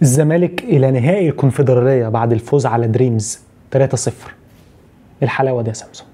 الزمالك إلى نهائي الكونفدرالية بعد الفوز على دريمز 3-0. الحلاوة دي يا سامسون.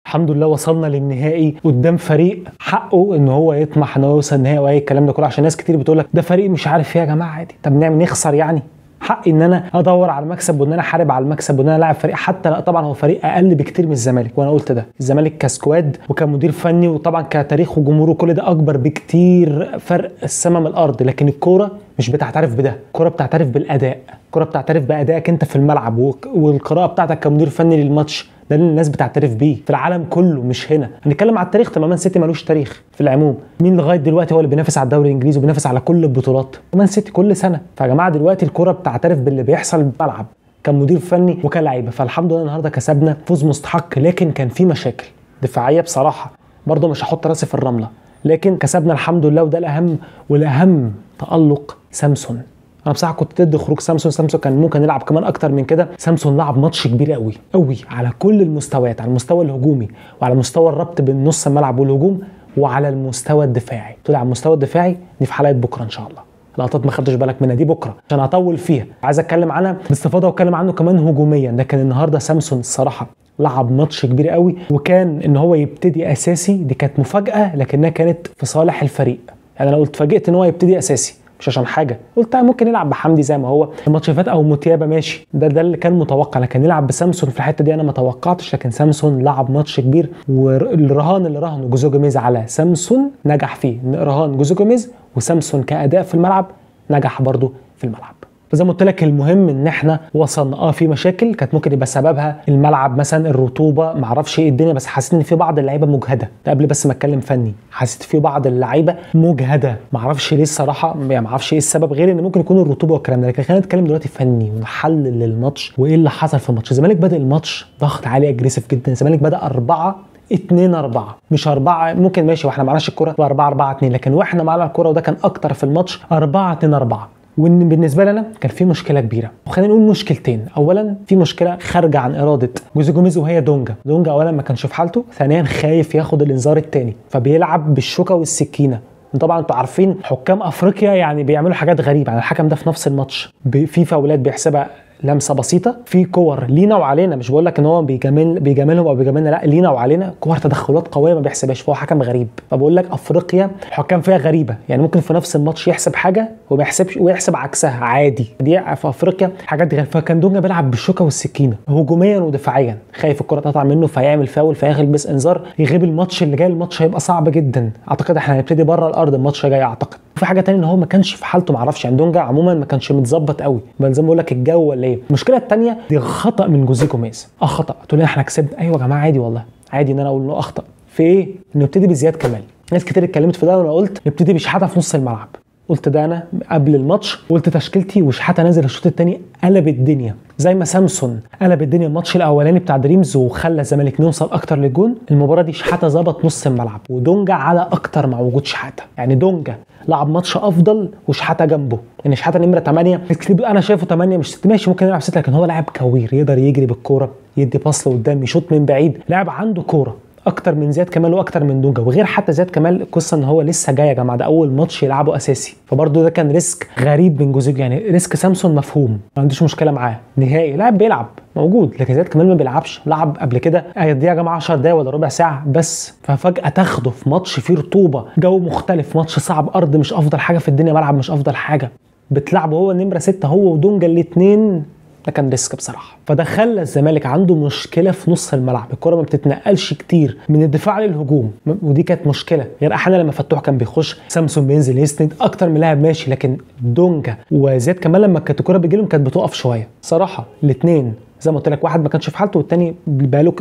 الحمد لله وصلنا للنهائي قدام فريق حقه ان هو يطمح ان هو يوصل النهائي واي الكلام ده كله، عشان ناس كتير بتقول لك ده فريق مش عارف ايه. يا جماعه عادي، طب نعمل نخسر يعني؟ حقي ان انا ادور على المكسب وان انا احارب على المكسب وان انا لاعب فريق، حتى لا طبعا هو فريق اقل بكتير من الزمالك، وانا قلت ده الزمالك كسكواد وكمدير فني وطبعا كتاريخ وجمهور وكل ده اكبر بكتير، فرق السما من الارض. لكن الكوره مش بتعترف بده، الكوره بتعترف بالاداء، الكوره بتعترف بادائك انت في الملعب والقراءه بتاعتك كمدير فني للماتش. ده اللي الناس بتعترف بيه في العالم كله، مش هنا. هنتكلم على التاريخ تماما. سيتي ملوش تاريخ في العموم. مين لغايه دلوقتي هو اللي بينافس على الدوري الانجليزي وبينافس على كل البطولات؟ مان سيتي كل سنه. فيا جماعه دلوقتي الكوره بتعترف باللي بيحصل في الملعب كمدير فني وكلاعيبه. فالحمد لله النهارده كسبنا فوز مستحق، لكن كان في مشاكل دفاعيه بصراحه. برضه مش هحط راسي في الرمله، لكن كسبنا الحمد لله. وده الاهم، والاهم تالق سامسون. انا بصراحه كنت ضد خروج سامسون كان ممكن يلعب كمان اكتر من كده. سامسون لعب ماتش كبير قوي قوي على كل المستويات، على المستوى الهجومي وعلى مستوى الربط بين نص الملعب والهجوم وعلى المستوى الدفاعي. طلع على المستوى الدفاعي دي في حلقه بكره ان شاء الله. لقطات ما خدتش بالك منها دي بكره عشان هطول فيها، عايز اتكلم عنها باستفاضه واتكلم عنه كمان هجوميا. لكن النهارده سامسون الصراحه لعب ماتش كبير قوي، وكان ان هو يبتدي اساسي دي كانت مفاجاه، لكنها كانت في صالح الفريق. يعني انا قلت فاجئت ان هو يبتدي اساسي مش عشان حاجه، قلت ممكن يلعب بحمدي زي ما هو الماتش اللي فات او متيابه ماشي، ده اللي كان متوقع. لكن يلعب بسامسون في الحته دي انا ما توقعتش. لكن سامسون لعب ماتش كبير، والرهان اللي رهنه جوزيه جوميز على سامسون نجح فيه. رهان جوزيه جوميز وسامسون كاداء في الملعب نجح برضه في الملعب. فزي ما قلت لك المهم ان احنا وصلنا. في مشاكل كانت ممكن يبقى سببها الملعب مثلا، الرطوبه، ما اعرفش ايه الدنيا، بس حسيت ان في بعض اللعيبه مجهده. ده قبل بس ما اتكلم فني، حسيت في بعض اللعيبه مجهده، ما اعرفش ليه الصراحه، يعني ما اعرفش ايه السبب غير ان ممكن يكون الرطوبه والكلام ده. لكن خلينا نتكلم دلوقتي فني ونحلل الماتش وايه اللي حصل في الماتش. الزمالك بدا الماتش ضغط عالي اجريسيف جدا. الزمالك بدا 4-2-4 مش 4 ممكن ماشي واحنا معناش الكوره 4-4-2، لكن واحنا معانا الكوره وده كان اكتر في الماتش 4-2-4. وان بالنسبه لنا كان في مشكله كبيره، وخلينا نقول مشكلتين. اولا في مشكله خارجه عن اراده جوزيه جوميز وهي دونجا اولا ما كانش في حالته، ثانيا خايف ياخد الانذار الثاني فبيلعب بالشوكه والسكينه. طبعا انتوا عارفين حكام افريقيا يعني بيعملوا حاجات غريبه. يعني الحكم ده في نفس الماتش في فاولات بيحسبها لمسه بسيطه، في كور لينا وعلينا، مش بقول لك ان هو بيجاملهم او بيجاملنا، لا لينا وعلينا كور تدخلات قويه ما بيحسبهاش. فهو حكم غريب. فبقول لك افريقيا الحكام فيها غريبه، يعني ممكن في نفس الماتش يحسب حاجه وما يحسبش ويحسب عكسها عادي. دي في افريقيا حاجات غير. فكان دونجا بيلعب بالشوكه والسكينه هجوميا ودفاعيا، خايف الكره تقطع منه فيعمل فاول فيلبس انذار يغيب الماتش اللي جاي. الماتش هيبقى صعب جدا. اعتقد احنا هنبتدي بره الارض الماتش الجاي اعتقد. وفي حاجه ثانيه ان هو ما كانش في حالته، ما اعرفش. يعني دونجا عموما ما كانش متظبط قوي، بل زي ما بقول لك الجو ولا ايه. المشكله الثانيه دي خطا من جوزيه جوميز. خطا. تقول لي احنا كسبنا، ايوه يا جماعه عادي والله، عادي ان انا اقول انه اخطا في ايه؟ انه يبتدي بزياد كمال. ناس كتير اتكلمت في ده وانا قلت نبتدي بشحاته في نص الملعب. قلت ده انا قبل الماتش، قلت تشكيلتي وشحاته نازل الشوط الثاني قلب الدنيا زي ما سامسون قلب الدنيا الماتش الاولاني بتاع دريمز وخلى الزمالك نوصل اكتر للجون. المباراه دي شحاته ظبط نص الملعب ودونجا على اكتر مع وجود شحاته. يعني دونجا لعب ماتش افضل وشحاته جنبه. يعني شحاته نمره 8 انا شايفه 8 مش 6 ماشي، ممكن يلعب 6، لكن هو لاعب كوير يقدر يجري بالكوره، يدي باص لقدام، يشوط من بعيد. لاعب عنده كوره اكتر من زياد كمال واكتر من دونجا. وغير حتى زياد كمال القصه ان هو لسه جاي يا جماعه، ده اول ماتش يلعبه اساسي. فبرضه ده كان ريسك غريب من جوزيه. يعني ريسك سامسون مفهوم، ما عنديش مشكله معاه نهائي، لاعب بيلعب موجود. لكن زياد كمال ما بيلعبش، لعب قبل كده دي يا جماعه 10 دقايق ولا ربع ساعه بس. ففجاه تاخده في ماتش فيه رطوبه، جو مختلف، ماتش صعب، ارض مش افضل حاجه في الدنيا، ملعب مش افضل حاجه، بتلعبه هو نمره 6 هو ودونجا الاثنين. ده كان ريسك بصراحه. فده خلى الزمالك عنده مشكله في نص الملعب، الكره ما بتتنقلش كتير من الدفاع للهجوم، ودي كانت مشكله. غير احيانا لما فتوح كان بيخش سامسون بينزل يسند اكتر من لاعب ماشي. لكن دونجا وزياد كمان لما كانت الكره بتجي لهم كانت بتقف شويه صراحه. الاثنين زي ما قلت لك، واحد ما كانش في حالته والتاني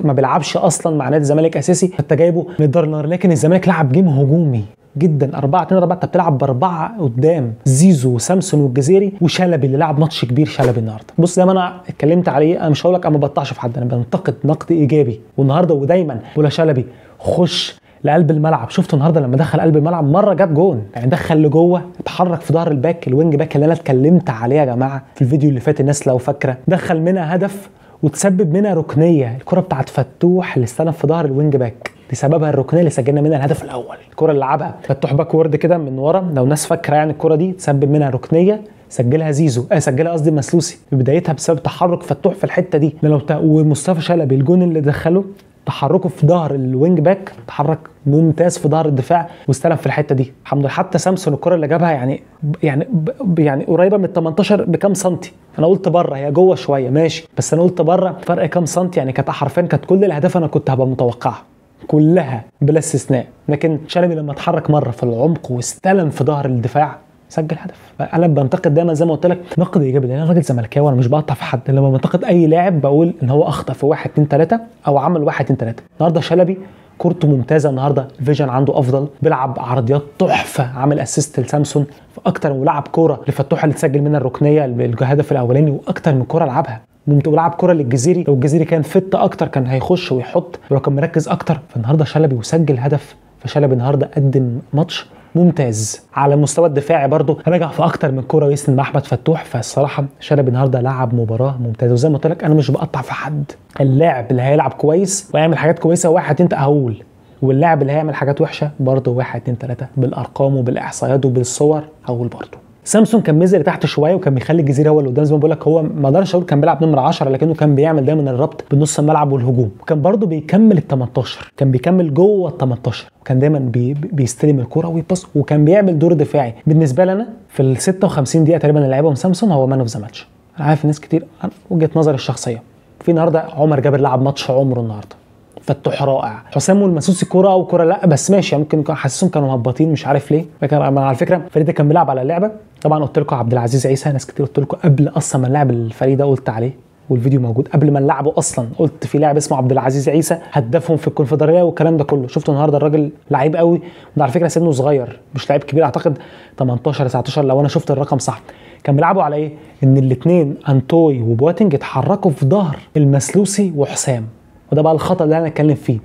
ما بيلعبش اصلا مع نادي الزمالك اساسي، فانت جايبه من الدار النار. لكن الزمالك لعب جيم هجومي جدا 4-2-4. انت بتلعب ب4 قدام زيزو وسامسون والجزيري وشلبي اللي لعب ماتش كبير. شلبي النهارده بص زي ما انا اتكلمت عليه، انا مش هقول لك انا ما بقطعش في حد، انا بنتقد نقد ايجابي. والنهارده ودايما بقول شلبي خش لقلب الملعب. شفت النهارده لما دخل قلب الملعب مره جاب جون، يعني دخل لجوه، اتحرك في ظهر الباك، الوينج باك اللي انا اتكلمت عليه يا جماعه في الفيديو اللي فات، الناس لو فاكره، دخل منها هدف وتسبب منها ركنيه. الكره بتاعت فتوح اللي استلم في ظهر الوينج باك دي سببها الركنيه اللي سجلنا منها الهدف الاول. الكره اللي لعبها فتوح باكورد كده من ورا، لو الناس فاكره يعني الكره دي تسبب منها ركنيه سجلها زيزو، سجلها قصدي مسلوسي في بدايتها بسبب تحرك فتوح في الحته دي. ومصطفى شلبي الجون اللي دخله تحركه في ظهر الوينج باك، تحرك ممتاز في ظهر الدفاع واستلم في الحته دي الحمد لله. حتى سامسون الكره اللي جابها يعني قريبه من ال 18 بكام سنتي، انا قلت بره هي جوه شويه ماشي، بس انا قلت بره فرق كام سنتي، يعني كانت حرفيا كانت كل الاهداف انا كنت هبقى متوقعها كلها بلا استثناء. لكن شلبي لما اتحرك مره في العمق واستلم في ظهر الدفاع سجل هدف. انا بنتقد دايما زي ما قلت لك نقد ايجابي، لان انا راجل زملكاوي وانا مش بقطع في حد. لما بنتقد اي لاعب بقول ان هو اخطا في 1 2 3 او عمل 1 2 3. النهارده شلبي كورته ممتازه، النهارده فيجن عنده افضل، بيلعب عرضيات تحفه، عامل اسيست لسامسون في اكتر، ولعب كوره لفتوح اللي تسجل منها الركنيه الهدف الاولاني، واكتر من كوره لعبها ممتاز. ولعب كوره للجزيري، لو الجزيري كان فت اكتر كان هيخش ويحط، ولو كان مركز اكتر. فالنهارده شلبي وسجل هدف، فشلبي النهارده قدم ماتش ممتاز. على المستوى الدفاعي برضو رجع في اكتر من كوره ويسند مع احمد فتوح. فالصراحه شلبي النهارده لعب مباراه ممتازه، وزي ما قلت لك انا مش بقطع في حد. اللاعب اللي هيلعب كويس ويعمل حاجات كويسه 1 2 هقول، واللاعب اللي هيعمل حاجات وحشه برضه 1 2 3 بالارقام وبالاحصائيات وبالصور هقول برضه. سامسون كان ميزه لتحت شويه وكان بيخلي الجزيره هو اللي قدام، زي ما بقول لك هو ما اقدرش اقول كان بيلعب نمره 10، لكنه كان بيعمل دايما الربط بين نص الملعب والهجوم، وكان برضه بيكمل ال 18، كان بيكمل جوه ال 18، كان دايما بيستلم الكره ويباص، وكان بيعمل دور دفاعي. بالنسبه لنا في ال 56 دقيقه تقريبا اللي لعبهم سامسون هو مان اوف ذا ماتش. انا عارف ناس كتير، وجهه نظري الشخصيه، في النهارده عمر جابر لعب ماتش عمره النهارده، فتوح رائع، حسام والمسوسي كوره او كوره لا بس ماشي، ممكن حاسسهم كانوا مهبطين مش عارف ليه. لكن على فكره فريده كان بيلعب على اللعبه. طبعا قلت لكم عبد العزيز عيسى، ناس كتير قلت لكم قبل اصلا ما نلعب الفريق ده قلت عليه، والفيديو موجود قبل ما نلعبه اصلا، قلت في لاعب اسمه عبد العزيز عيسى هدافهم في الكونفدراليه والكلام ده كله. شفتوا النهارده الراجل لعيب قوي، وده على فكره سنه صغير مش لعيب كبير، اعتقد 18 19 لو انا شفت الرقم صح. كان بيلعبوا على ايه؟ ان الاثنين انتوي وبواتنج اتحركوا في ظهر المسلوسي وحسام، وده بقى الخطا اللي انا اتكلم فيه.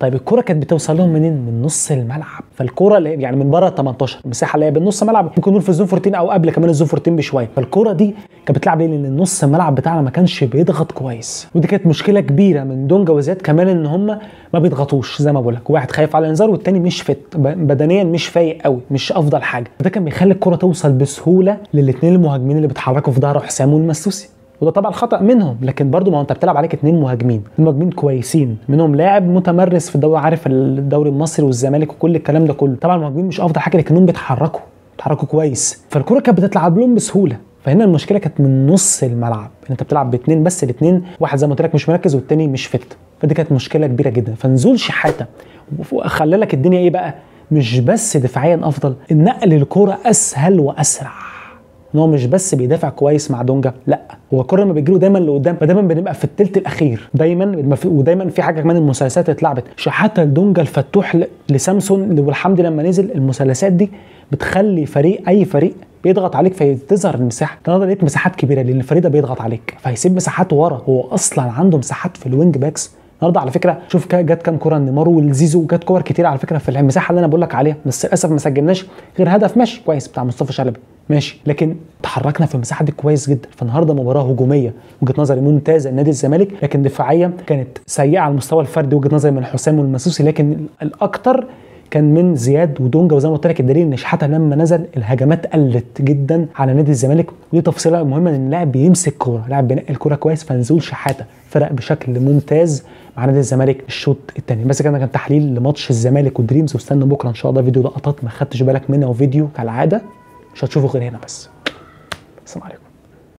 طيب الكرة كانت بتوصل لهم منين؟ من نص الملعب. فالكرة اللي يعني من بره ال 18 المساحه اللي هي بين نص الملعب، ممكن نقول في الزون 14 او قبل كمان الزون 14 بشويه. فالكرة دي كانت بتلعب ليه؟ لان نص الملعب بتاعنا ما كانش بيضغط كويس، ودي كانت مشكله كبيره من دونجا وزياد كمان، ان هم ما بيضغطوش زي ما بقول لك، واحد خايف على الانذار والتاني مش فت بدنيا، مش فايق قوي، مش افضل حاجه. ده كان بيخلي الكرة توصل بسهوله للاثنين المهاجمين اللي بيتحركوا في ظهر حسام والمسوسي، وده طبعا خطا منهم. لكن برضو ما انت بتلعب عليك 2 مهاجمين، المهاجمين كويسين، منهم لاعب متمرس في الدوري، عارف الدوري المصري والزمالك وكل الكلام ده كله. طبعا المهاجمين مش افضل حاجه، لكنهم بيتحركوا كويس، فالكره كانت بتتلعب لهم بسهوله. فهنا المشكله كانت من نص الملعب، انت بتلعب باثنين بس، الاثنين واحد زي ما قلت لك مش مركز والتاني مش فت، فدي كانت مشكله كبيره جدا. فنزول شحاته خلى لك الدنيا ايه بقى، مش بس دفاعيا افضل، النقل الكره اسهل واسرع، ان هو مش بس بيدافع كويس مع دونجا، لا هو الكره لما بيجيله دايما لقدام، فدايما بنبقى في الثلث الاخير دايما. ودايما في حاجه كمان، المثلثات اتلعبت شحاته لدونجا الفتوح لسامسون والحمدي لما نزل، المثلثات دي بتخلي اي فريق بيضغط عليك فيظهر المساحه. النهارده لقيت مساحات كبيره لان الفريق ده بيضغط عليك فهيسيب مساحات ورا، هو اصلا عنده مساحات في الوينج باكس. النهارده على فكره شوف جت كام كوره نيمار والزيزو، جت كور كتير على فكره في المساحه اللي انا بقول لك عليها، بس للاسف ما سجلناش غير هدف ماشي كويس بتاع مصطفى شلبي ماشي، لكن تحركنا في المساحه دي كويس جدا. فالنهارده مباراه هجوميه وجهه نظري ممتازه لنادي الزمالك، لكن دفاعيا كانت سيئه على المستوى الفردي وجهه نظري من حسام والمسوسي، لكن الاكثر كان من زياد ودونجا. وزي ما قلت لك الدليل ان شحاته لما نزل الهجمات قلت جدا على نادي الزمالك، ودي تفصيله مهمه ان اللاعب بيمسك كوره، لاعب بينقل الكوره كويس. فنزول شحاته فرق بشكل ممتاز مع نادي الزمالك الشوط الثاني. بس كده كان تحليل لماتش الزمالك ودريمز، واستنى بكره ان شاء الله فيديو لقطات ما خدتش بالك منها، وفيديو كالعاده مش هتشوفه غير هنا بس. السلام عليكم.